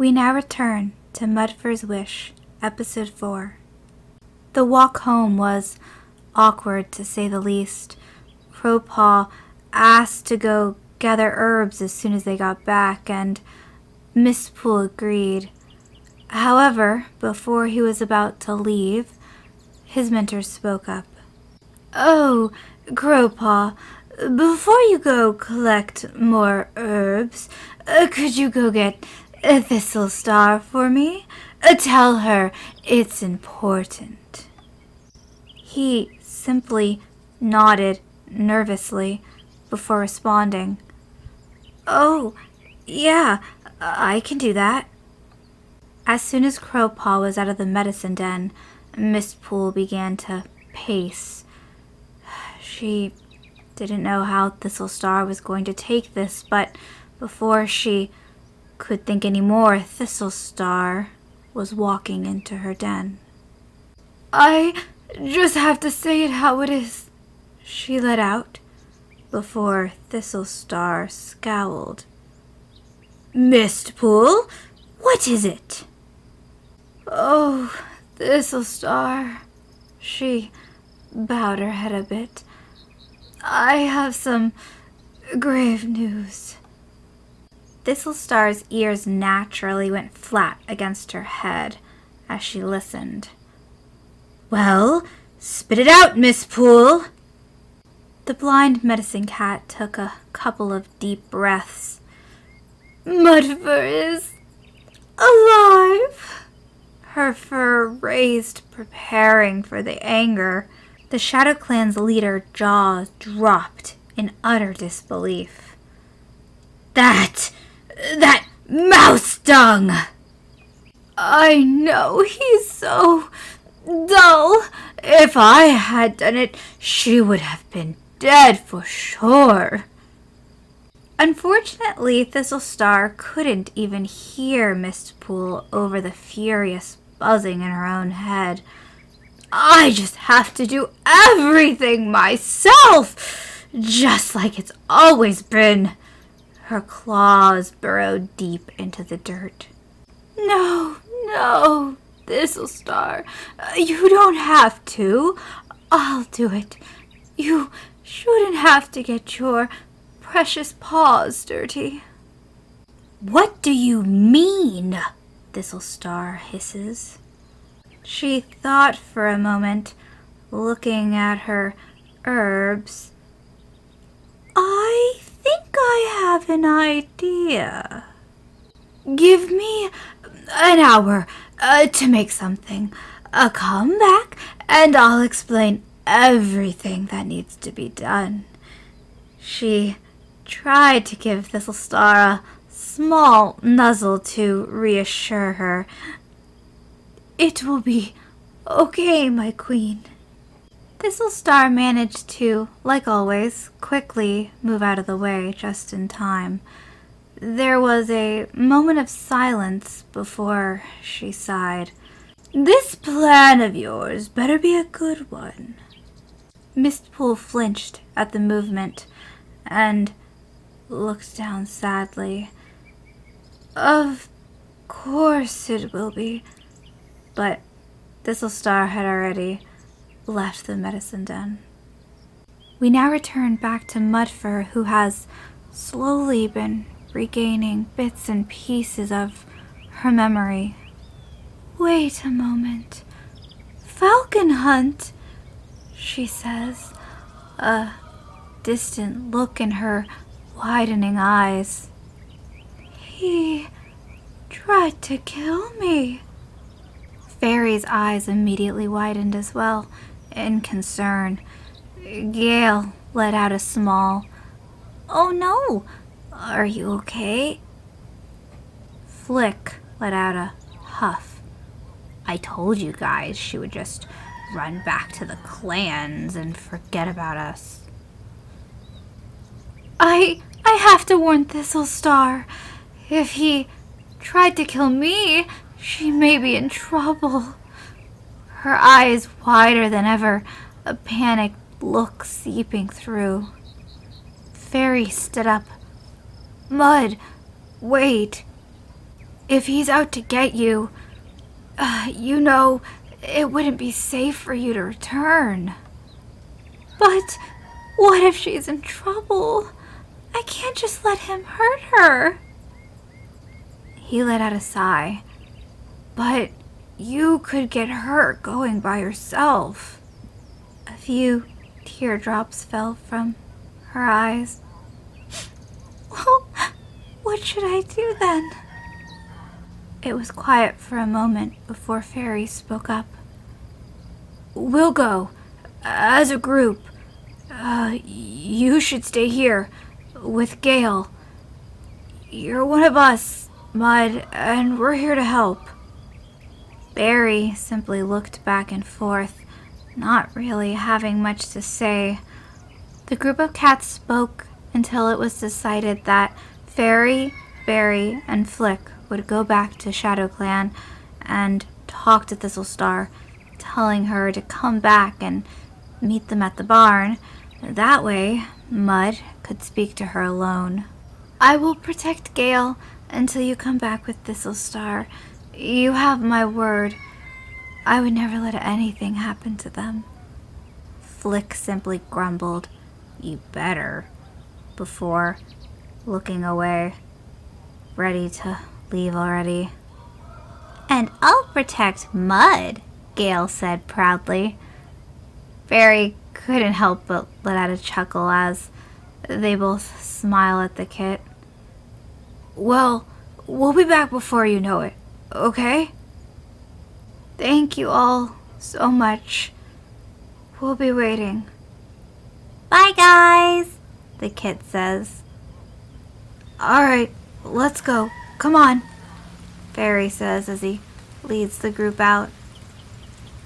We now return to Mudfur's Wish, Episode 4. The walk home was awkward, to say the least. Crowpaw asked to go gather herbs as soon as they got back, and Mistpool agreed. However, before he was about to leave, his mentor spoke up. "Oh, Crowpaw, before you go collect more herbs, could you go get Littlesprout for me? Tell her it's important." He simply nodded nervously before responding. "Oh, yeah, I can do that." As soon as Crowpaw was out of the medicine den, Mistpool began to pace. She didn't know how Littlesprout was going to take this, but before she could think any more, Littlesprout was walking into her den. "I just have to say it how it is," she let out, before Littlesprout scowled. "Mistpool, what is it?" "Oh, Littlesprout," she bowed her head a bit. "I have some grave news." Littlesprout's ears naturally went flat against her head as she listened. "Well, spit it out, Mistpool." The blind medicine cat took a couple of deep breaths. "Mudfur is alive." Her fur raised, preparing for the anger. The Shadow Clan's leader jaw dropped in utter disbelief. That mouse dung!" "I know, he's so dull. If I had done it, she would have been dead for sure." Unfortunately, Littlesprout couldn't even hear Mistpool over the furious buzzing in her own head. "I just have to do everything myself, just like it's always been." Her claws burrowed deep into the dirt. No, Littlesprout, you don't have to. I'll do it. You shouldn't have to get your precious paws dirty." "What do you mean?" Littlesprout hisses. She thought for a moment, looking at her herbs. "I think I have an idea. Give me an hour to make something. Come back and I'll explain everything that needs to be done." She tried to give Littlesprout a small nuzzle to reassure her. "It will be okay, my queen." Littlesprout managed to, like always, quickly move out of the way just in time. There was a moment of silence before she sighed. "This plan of yours better be a good one." Mistpool flinched at the movement and looked down sadly. "Of course it will be." But Littlesprout had already left the medicine den. We now return back to Mudfur, who has slowly been regaining bits and pieces of her memory. "Wait a moment. Falcon hunt," she says, a distant look in her widening eyes. "He tried to kill me." Fairy's eyes immediately widened as well, in concern. Gale let out a small, "Oh no, are you okay?" Flick let out a huff. "I told you guys she would just run back to the clans and forget about us." I have to warn Littlesprout. If he tried to kill me, she may be in trouble." Her eyes wider than ever, a panicked look seeping through. Fairy stood up. "Mud, wait." If he's out to get you, you know, it wouldn't be safe for you to return. But what if she's in trouble? I can't just let him hurt her. He let out a sigh. But you could get hurt going by yourself. A few teardrops fell from her eyes. Well, what should I do then? It was quiet for a moment before Fairy spoke up. We'll go, as a group. You should stay here, with Gale. You're one of us, Mud, and we're here to help. Barry simply looked back and forth, not really having much to say. The group of cats spoke until it was decided that Fairy, Barry, and Flick would go back to Shadow Clan and talk to Thistlestar, telling her to come back and meet them at the barn. That way, Mud could speak to her alone. I will protect Gale until you come back with Thistlestar. You have my word. I would never let anything happen to them. Flick simply grumbled, "You better," before looking away, ready to leave already. And I'll protect Mud, Gale said proudly. Barry couldn't help but let out a chuckle as they both smile at the kit. Well, we'll be back before you know it, okay? Thank you all so much. We'll be waiting. Bye, guys, the kit says. Alright, let's go. Come on, Barry says as he leads the group out.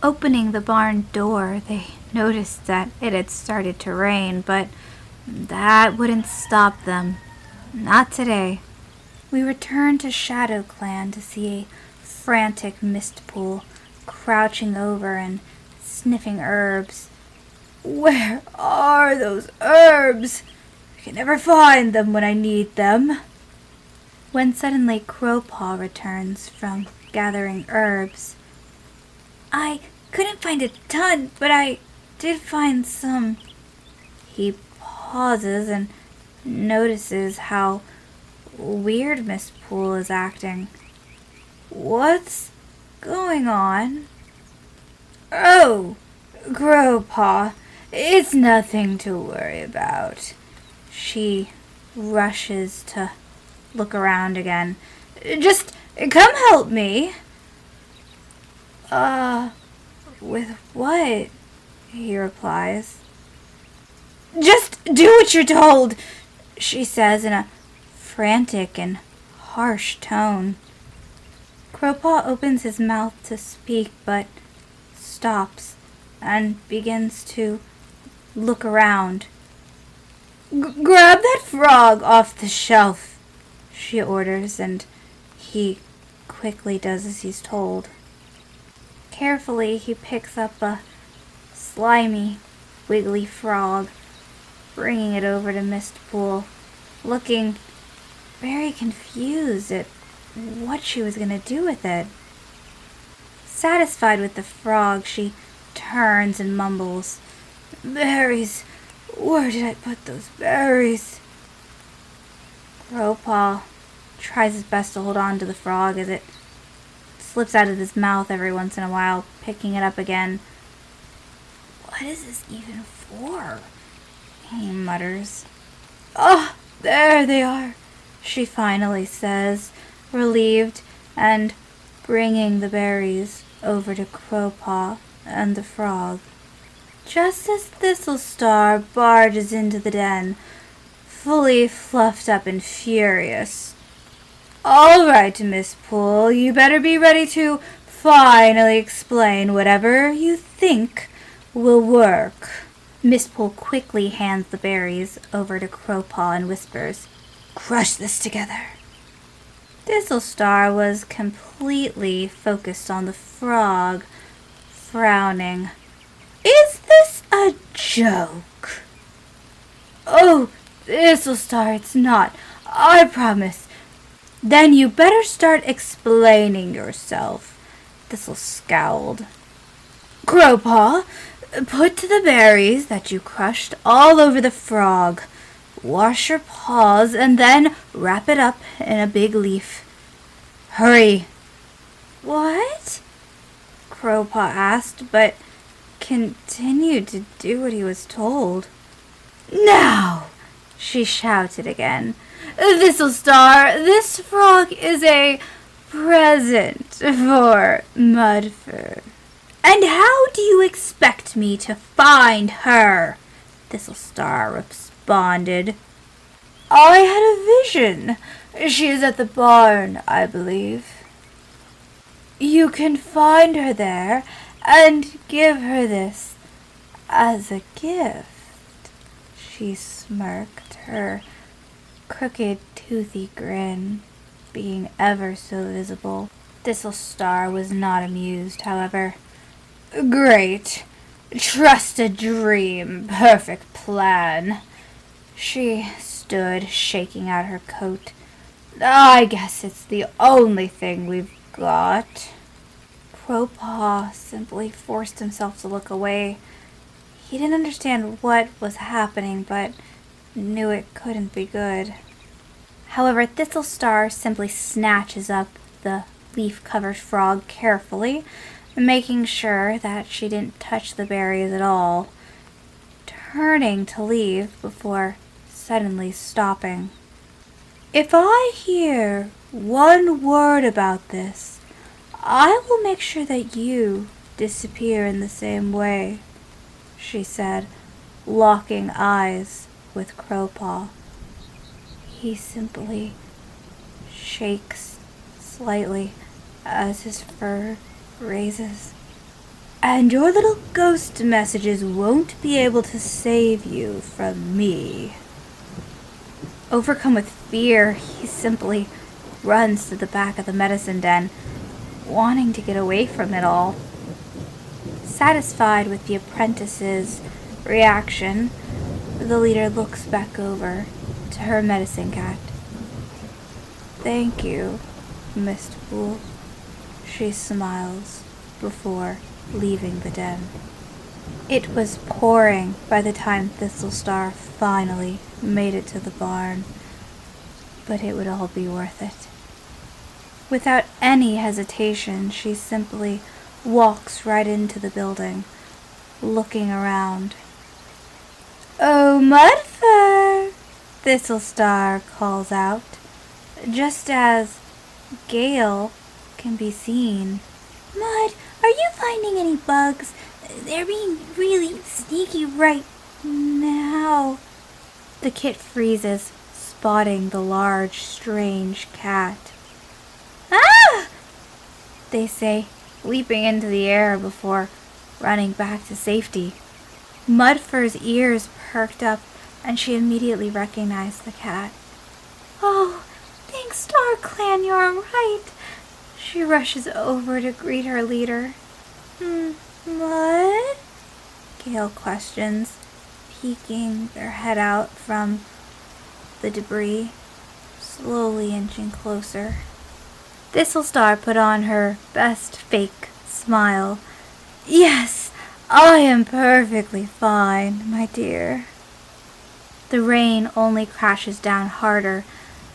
Opening the barn door, they noticed that it had started to rain, but that wouldn't stop them. Not today. We returned to Shadow Clan to see a frantic Mistpool crouching over and sniffing herbs. Where are those herbs? I can never find them when I need them. When suddenly Crowpaw returns from gathering herbs. I couldn't find a ton, but I did find some. He pauses and notices how weird Mistpool is acting. What's going on? Oh, Crowpaw, it's nothing to worry about. She rushes to look around again. Just come help me. With what? He replies. Just do what you're told, she says in a frantic and harsh tone. Crowpaw opens his mouth to speak, but stops and begins to look around. Grab that frog off the shelf, she orders, and he quickly does as he's told. Carefully, he picks up a slimy, wiggly frog, bringing it over to Mistpool, looking very confused at what she was going to do with it. Satisfied with the frog, she turns and mumbles, Berries! Where did I put those berries? Crowpaw tries his best to hold on to the frog as it slips out of his mouth every once in a while, picking it up again. What is this even for? He mutters. Oh, there they are, she finally says, relieved, and bringing the berries over to Crowpaw and the frog. Just as Thistlestar barges into the den, fully fluffed up and furious. All right, Mistpool, you better be ready to finally explain whatever you think will work. Mistpool quickly hands the berries over to Crowpaw and whispers, Crush this together. Thistlestar was completely focused on the frog, frowning. Is this a joke? Oh, Thistlestar, it's not. I promise. Then you better start explaining yourself, Thistle scowled. Crowpaw, put the berries that you crushed all over the frog. Wash your paws and then wrap it up in a big leaf. Hurry. What? Crowpaw asked, but continued to do what he was told. Now, she shouted again. Littlestar, this frog is a present for Mudfur. And how do you expect me to find her? Littlestar responded. I had a vision. She is at the barn, I believe. You can find her there and give her this as a gift. She smirked, her crooked, toothy grin being ever so visible. Littlestar was not amused, however. Great. Trust a dream. Perfect plan. She stood, shaking out her coat. I guess it's the only thing we've got. Crowpaw simply forced himself to look away. He didn't understand what was happening, but knew it couldn't be good. However, Littlestar simply snatches up the leaf-covered frog carefully, making sure that she didn't touch the berries at all, turning to leave before suddenly stopping. If I hear one word about this, I will make sure that you disappear in the same way, she said, locking eyes with Crowpaw. He simply shakes slightly as his fur raises. And your little ghost messages won't be able to save you from me. Overcome with fear, he simply runs to the back of the medicine den, wanting to get away from it all. Satisfied with the apprentice's reaction, the leader looks back over to her medicine cat. Thank you, Mistpool, she smiles before leaving the den. It was pouring by the time Littlestar finally made it to the barn, but it would all be worth it. Without any hesitation, she simply walks right into the building, looking around. Oh, Mudfur! Littlestar calls out, just as Gale can be seen. Mud, are you finding any bugs? They're being really sneaky right now. The kit freezes, spotting the large, strange cat. Ah! They say, leaping into the air before running back to safety. Mudfur's ears perked up, and she immediately recognized the cat. Oh, thanks, Star Clan, you're right. She rushes over to greet her leader. What? Gale questions, peeking their head out from the debris, slowly inching closer. Littlestar put on her best fake smile. Yes, I am perfectly fine, my dear. The rain only crashes down harder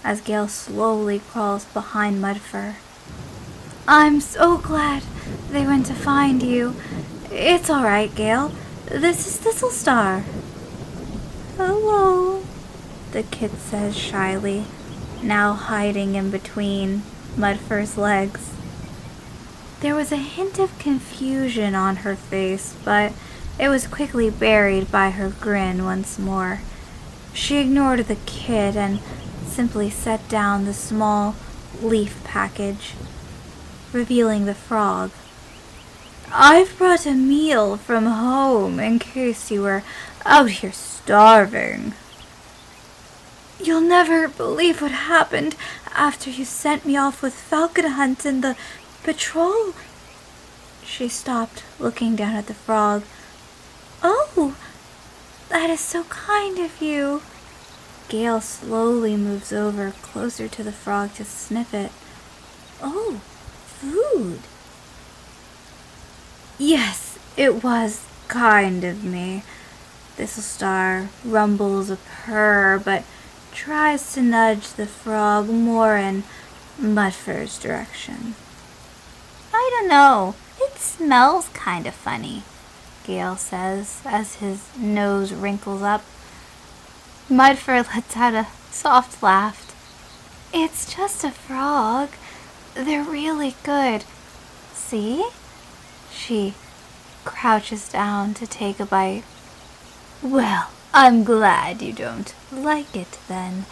as Gale slowly crawls behind Mudfur. I'm so glad they went to find you. It's all right, Gale. This is Littlestar. Hello, the kid says shyly, now hiding in between Mudfur's legs. There was a hint of confusion on her face, but it was quickly buried by her grin once more. She ignored the kid and simply set down the small leaf package, revealing the frog. I've brought a meal from home in case you were out here starving. You'll never believe what happened after you sent me off with Falcon Hunt and the patrol. She stopped, looking down at the frog. Oh, that is so kind of you. Gale slowly moves over closer to the frog to sniff it. Oh, food. Yes, it was kind of me. Littlestar rumbles a purr, but tries to nudge the frog more in Mudfur's direction. I don't know. It smells kind of funny, Gale says as his nose wrinkles up. Mudfur lets out a soft laugh. It's just a frog. They're really good. See? She crouches down to take a bite. Well, I'm glad you don't like it then,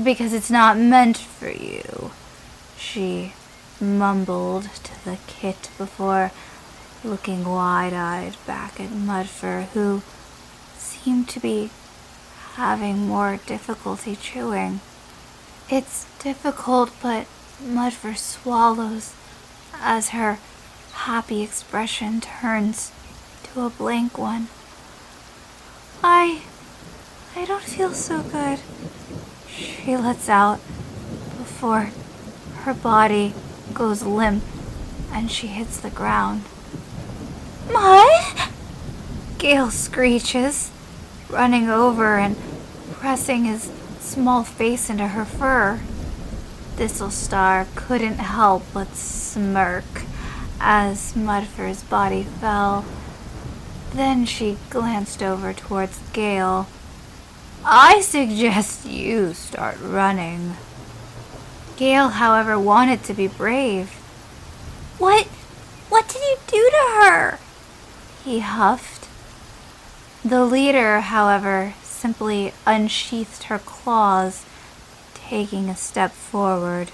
because it's not meant for you, she mumbled to the kit before looking wide-eyed back at Mudfur, who seemed to be having more difficulty chewing. It's difficult, but Mudfur swallows as her happy expression turns to a blank one. I don't feel so good, she lets out before her body goes limp and she hits the ground. Mud? Gale screeches, running over and pressing his small face into her fur. Littlestar couldn't help but smirk as Mudfur's body fell. Then she glanced over towards Gale. I suggest you start running. Gale, however, wanted to be brave. What did you do to her? He huffed. The leader, however, simply unsheathed her claws, taking a step forward.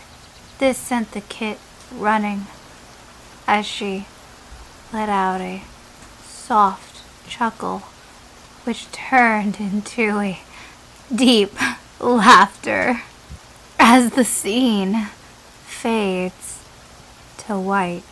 This sent the kit running as she let out a soft chuckle, which turned into a deep laughter as the scene fades to white.